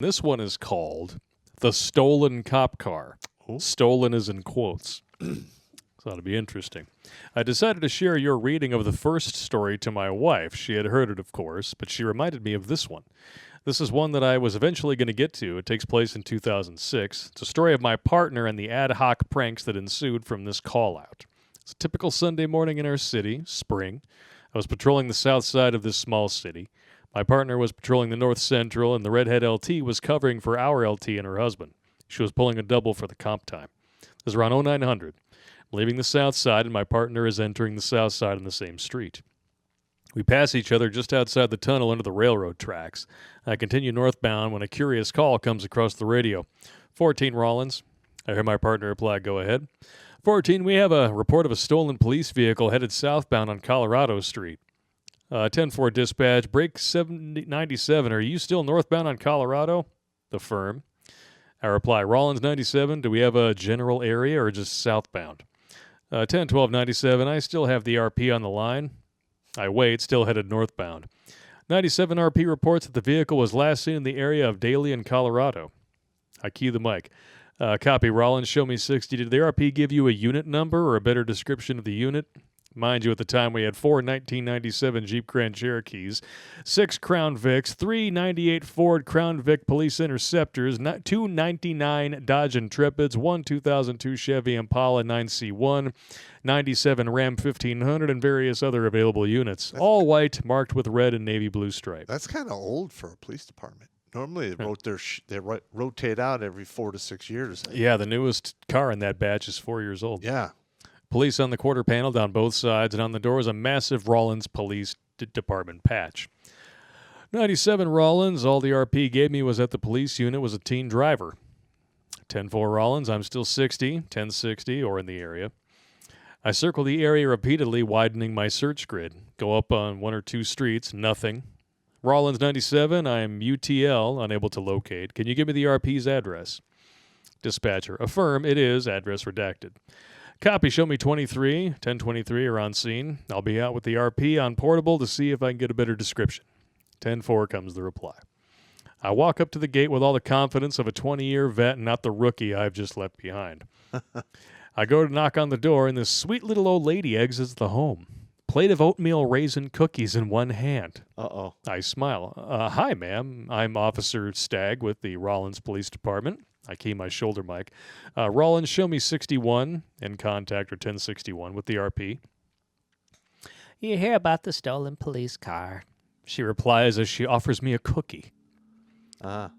This one is called The Stolen Cop Car. Ooh. Stolen is in quotes. So that'll be interesting. I decided to share your reading of the first story to my wife. She had heard it, of course, but she reminded me of this one. This is one that I was eventually going to get to. It takes place in 2006. It's a story of my partner and the ad hoc pranks that ensued from this call-out. It's a typical Sunday morning in our city, spring. I was patrolling the south side of this small city. My partner was patrolling the north central, and the redhead LT was covering for our LT and her husband. She was pulling a double for the comp time. It was around 0900. I'm leaving the south side, and my partner is entering the south side on the same street. We pass each other just outside the tunnel under the railroad tracks. I continue northbound when a curious call comes across the radio. 14 Rollins. I hear my partner reply, go ahead. 14, we have a report of a stolen police vehicle headed southbound on Colorado Street. 10-4 dispatch, break 97. Are you still northbound on Colorado? The firm. I reply, Rollins 97, do we have a general area or just southbound? 10-12 97, I still have the RP on the line. I wait, still headed northbound. 97 RP reports that the vehicle was last seen in the area of Daly in Colorado. I key the mic. Copy, Rollins, show me 60. Did the RP give you a unit number or a better description of the unit? Mind you, at the time we had 4 1997 Jeep Grand Cherokees, 6 Crown Vics, 3 98 Ford Crown Vic Police Interceptors, 2 99 Dodge Intrepids, 1 2002 Chevy Impala 9C1, 97 Ram 1500, and various other available units, all white, marked with red and navy blue stripe. That's kind of old for a police department. Normally, they rotate out every 4 to 6 years. Yeah, the newest car in that batch is 4 years old. Yeah. Police on the quarter panel down both sides, and on the door is a massive Rollins Police Department patch. 97 Rollins, all the RP gave me was that the police unit was a teen driver. 10-4 Rollins, I'm still 60, 1060, or in the area. I circle the area repeatedly, widening my search grid. Go up on 1 or 2 streets, nothing. Rollins 97, I'm UTL, unable to locate. Can you give me the RP's address? Dispatcher, affirm, it is, address redacted. Copy, show me 23, 1023 are on scene. I'll be out with the RP on portable to see if I can get a better description. 10-4 comes the reply. I walk up to the gate with all the confidence of a 20-year vet and not the rookie I've just left behind. I go to knock on the door, and this sweet little old lady exits the home. Plate of oatmeal raisin cookies in one hand. Uh-oh. I smile. Hi, ma'am. I'm Officer Stag with the Rollins Police Department. I key my shoulder mic. Rollins, show me 61 in contact or 1061 with the RP. You hear about the stolen police car? She replies as she offers me a cookie. Ah.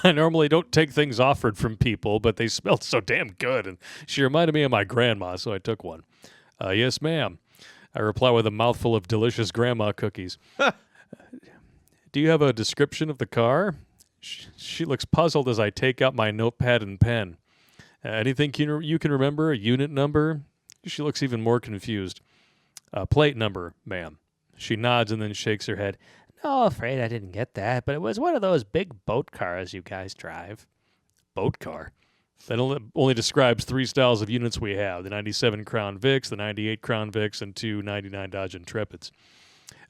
I normally don't take things offered from people, but they smelled so damn good, and she reminded me of my grandma, so I took one. Yes, ma'am. I reply with a mouthful of delicious grandma cookies. Do you have a description of the car? She looks puzzled as I take out my notepad and pen. Anything you can remember? A unit number? She looks even more confused. Plate number, ma'am. She nods and then shakes her head. No, afraid I didn't get that, but it was one of those big boat cars you guys drive. Boat car? That only describes 3 styles of units we have, the 97 Crown Vics, the 98 Crown Vics, and 2 99 Dodge Intrepids.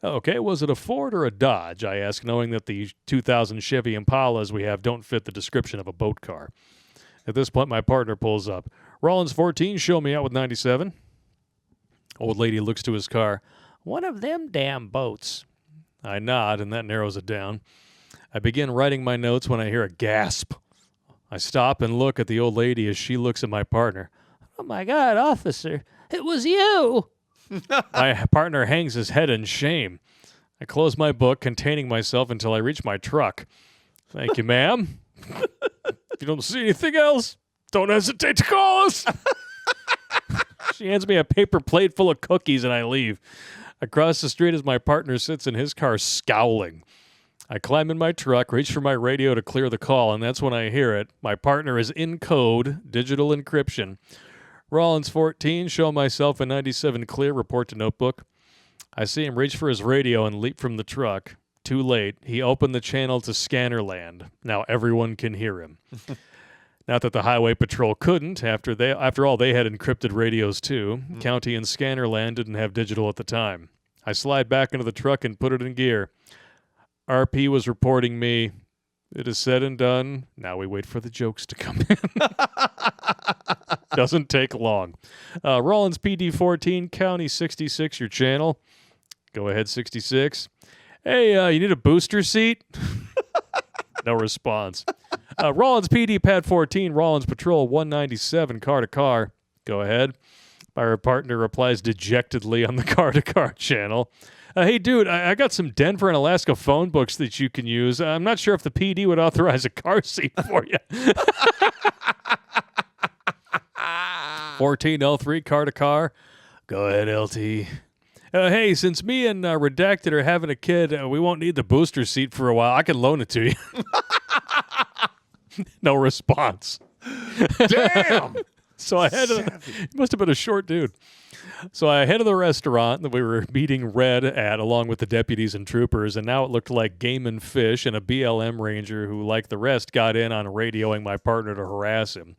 Okay, was it a Ford or a Dodge? I ask, knowing that the 2000 Chevy Impalas we have don't fit the description of a boat car. At this point, my partner pulls up. Rollins 14, show me out with 97. Old lady looks to his car. One of them damn boats. I nod, and that narrows it down. I begin writing my notes when I hear a gasp. I stop and look at the old lady as she looks at my partner. Oh, my God, officer, it was you! My partner hangs his head in shame. I close my book, containing myself until I reach my truck. Thank you, ma'am. If you don't see anything else, don't hesitate to call us. She hands me a paper plate full of cookies, and I leave. Across the street as my partner sits in his car scowling. I climb in my truck, reach for my radio to clear the call, and that's when I hear it. My partner is in code, digital encryption. Rollins 14, show myself a 97 clear, report to notebook. I see him reach for his radio and leap from the truck. Too late. He opened the channel to Scannerland. Now everyone can hear him. Not that the Highway Patrol couldn't. After all, they had encrypted radios too. County and Scannerland didn't have digital at the time. I slide back into the truck and put it in gear. RP was reporting me It is said and done. Now we wait for the jokes to come in. Doesn't take long. Rollins PD 14, County 66, your channel. Go ahead, 66. Hey, you need a booster seat? No response. Rollins PD Pad 14, Rollins Patrol 197, car to car. Go ahead. My partner replies dejectedly on the car to car channel. Hey, dude, I got some Denver and Alaska phone books that you can use. I'm not sure if the PD would authorize a car seat for you. 14L3, car to car. Go ahead, LT. Hey, since me and Redacted are having a kid, we won't need the booster seat for a while. I can loan it to you. No response. Damn. So I had he must have been a short dude. So I head to the restaurant that we were meeting Red at along with the deputies and troopers, and now it looked like Game and Fish and a BLM ranger who, like the rest, got in on radioing my partner to harass him.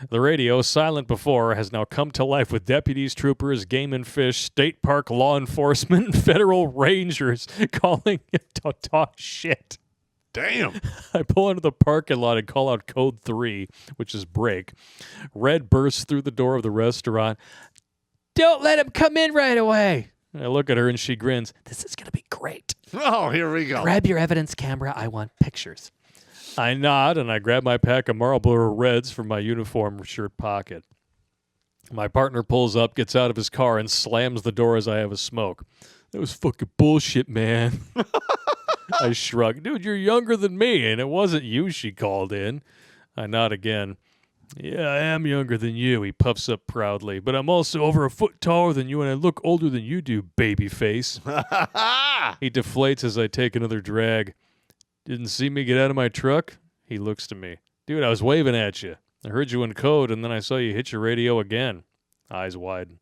The radio, silent before, has now come to life with deputies, troopers, Game and Fish, state park law enforcement, and federal rangers calling it to talk shit. Damn. I pull into the parking lot and call out code 3, which is break. Red bursts through the door of the restaurant. Don't let him come in right away. I look at her and she grins. This is going to be great. Oh, here we go. Grab your evidence camera. I want pictures. I nod and I grab my pack of Marlboro Reds from my uniform shirt pocket. My partner pulls up, gets out of his car, and slams the door as I have a smoke. That was fucking bullshit, man. I shrug. Dude, you're younger than me, and it wasn't you she called in. I nod again. Yeah, I am younger than you, he puffs up proudly, but I'm also over a foot taller than you, and I look older than you do, baby face. He deflates as I take another drag. Didn't see me get out of my truck? He looks to me. Dude, I was waving at you. I heard you in code, and then I saw you hit your radio again. Eyes widen.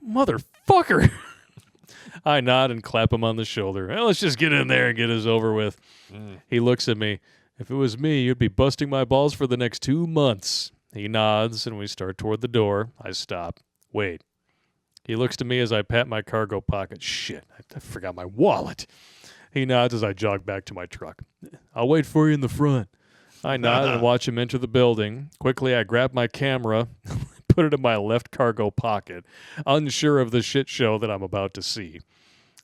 Motherfucker! I nod and clap him on the shoulder. Well, let's just get in there and get this over with. He looks at me. If it was me, you'd be busting my balls for the next 2 months. He nods, and we start toward the door. I stop. Wait. He looks to me as I pat my cargo pocket. Shit, I forgot my wallet. He nods as I jog back to my truck. I'll wait for you in the front. I nod and watch him enter the building. Quickly, I grab my camera, put it in my left cargo pocket, unsure of the shit show that I'm about to see.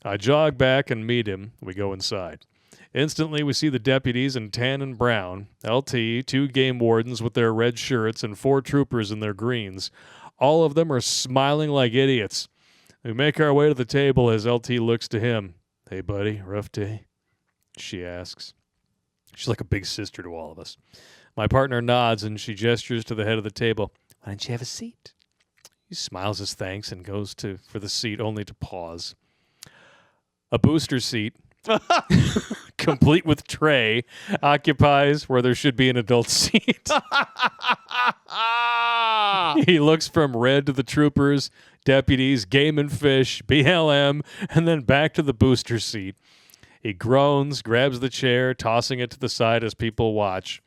I jog back and meet him. We go inside. Instantly, we see the deputies in tan and brown, LT, 2 game wardens with their red shirts, and 4 troopers in their greens. All of them are smiling like idiots. We make our way to the table as LT looks to him. Hey, buddy, rough day? She asks. She's like a big sister to all of us. My partner nods, and she gestures to the head of the table. Why don't you have a seat? He smiles his thanks and goes for the seat, only to pause. A booster seat, complete with tray, occupies where there should be an adult seat. He looks from Red to the troopers, deputies, Game and Fish, BLM, and then back to the booster seat. He groans, grabs the chair, tossing it to the side as people watch.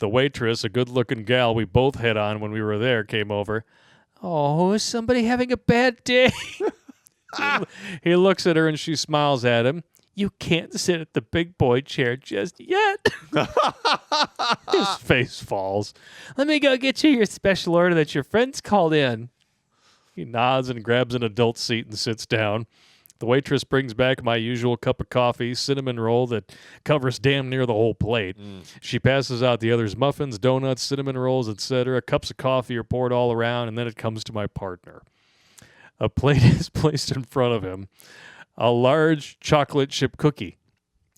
The waitress, a good-looking gal we both hit on when we were there, came over. Oh, is somebody having a bad day? He looks at her and she smiles at him. You can't sit at the big boy chair just yet. His face falls. Let me go get you your special order that your friends called in. He nods and grabs an adult seat and sits down. The waitress brings back my usual cup of coffee, cinnamon roll that covers damn near the whole plate. She passes out the others muffins, donuts, cinnamon rolls, etc. Cups of coffee are poured all around, and then it comes to my partner. A plate is placed in front of him. A large chocolate chip cookie.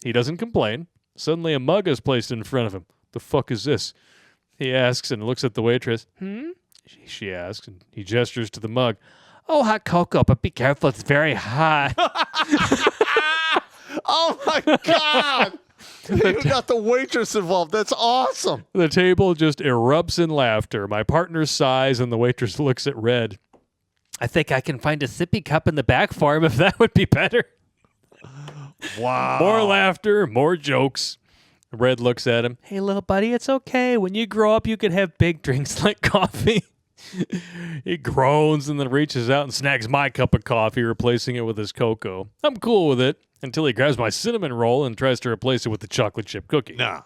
He doesn't complain. Suddenly a mug is placed in front of him. The fuck is this? He asks and looks at the waitress. She asks, and he gestures to the mug. Oh, hot cocoa, but be careful, it's very hot. Oh, my God. You got the waitress involved. That's awesome. The table just erupts in laughter. My partner sighs, and the waitress looks at Red. I think I can find a sippy cup in the back for him if that would be better. Wow. More laughter, more jokes. Red looks at him. Hey, little buddy, it's okay. When you grow up, you can have big drinks like coffee. He groans and then reaches out and snags my cup of coffee, replacing it with his cocoa. I'm cool with it until he grabs my cinnamon roll and tries to replace it with the chocolate chip cookie. Nah.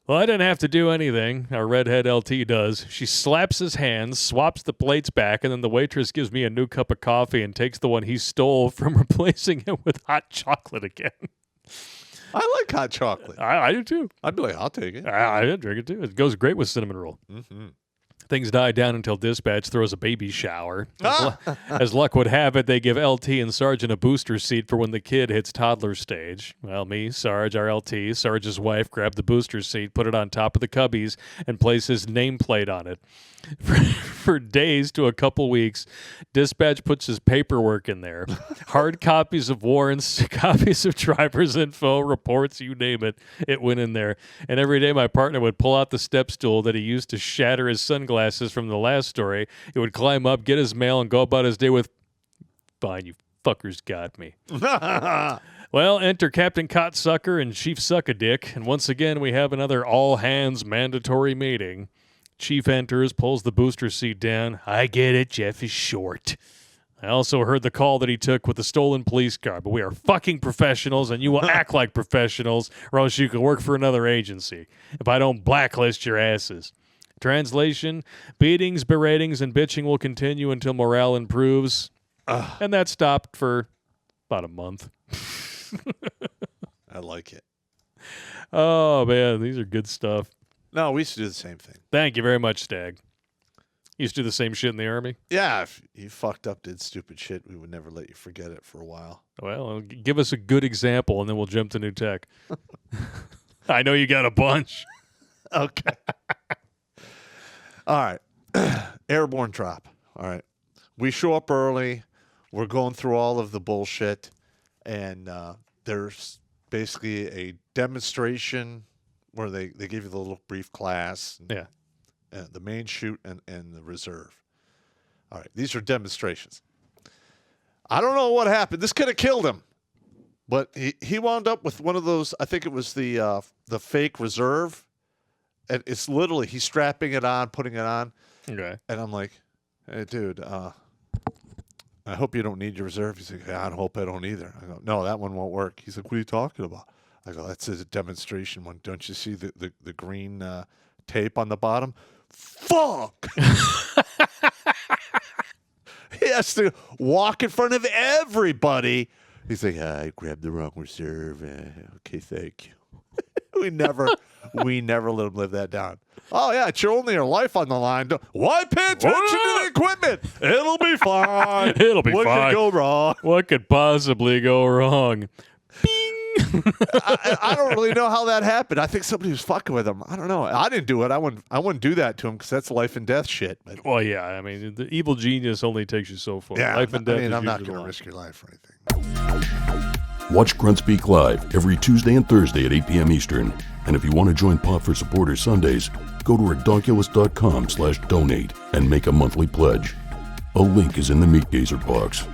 Well, I didn't have to do anything. Our redhead LT does. She slaps his hands, swaps the plates back, and then the waitress gives me a new cup of coffee and takes the one he stole from replacing it with hot chocolate again. I like hot chocolate. I do too. I'd be like, I'll take it. I drink it too. It goes great with cinnamon roll. Mm-hmm. Things die down until dispatch throws a baby shower. As luck would have it, they give LT and Sarge a booster seat for when the kid hits toddler stage. Well, me, Sarge, our LT, Sarge's wife, grab the booster seat, put it on top of the cubbies, and place his nameplate on it. For days to a couple weeks, dispatch puts his paperwork in there. Hard copies of warrants, copies of driver's info, reports, you name it. It went in there. And every day my partner would pull out the step stool that he used to shatter his sunglasses from the last story. He would climb up, get his mail, and go about his day with, fine, you fuckers got me. Well, enter Captain Cocksucker and Chief Suck-a-Dick, and once again we have another all-hands mandatory meeting. Chief enters, pulls the booster seat down. I get it, Jeff is short. I also heard the call that he took with the stolen police car, but we are fucking professionals, and you will act like professionals, or else you can work for another agency if I don't blacklist your asses. Translation, beatings, beratings, and bitching will continue until morale improves. And that stopped for about a month. I like it. Oh, man, these are good stuff. No, we used to do the same thing. Thank you very much, Stag. You used to do the same shit in the Army? Yeah, if you fucked up, did stupid shit, we would never let you forget it for a while. Well, give us a good example, and then we'll jump to new tech. I know you got a bunch. Okay. All right. Airborne drop. All right. We show up early. We're going through all of the bullshit, and there's basically a demonstration where they give you the little brief class. Yeah. The main shoot and the reserve. All right. These are demonstrations. I don't know what happened. This could have killed him. But he wound up with one of those, I think it was the fake reserve. And it's literally, he's strapping it on, putting it on. Okay. And I'm like, hey, dude, I hope you don't need your reserve. He's like, yeah, I hope I don't either. I go, no, that one won't work. He's like, what are you talking about? I go, that's a demonstration one. Don't you see the green tape on the bottom? Fuck! He has to walk in front of everybody. He's like, I grabbed the wrong reserve. Okay, thank you. we never let him live that down. Oh, yeah, it's only your life on the line. Why pay attention to the equipment? It'll be fine. It'll be fine. What could go wrong? What could possibly go wrong? I don't really know how that happened. I think somebody was fucking with him. I don't know. I didn't do it. I wouldn't do that to him because that's life and death shit. But Well, yeah, I mean, the evil genius only takes you so far. yeah, Life and death I mean, is I'm not usually going to the risk your life or anything. Watch Grunt Speak live every Tuesday and Thursday at 8 p.m. Eastern. And if you want to join Pop for Supporters Sundays, go to redonkulous.com/donate and make a monthly pledge. A link is in the Meat Gazer box.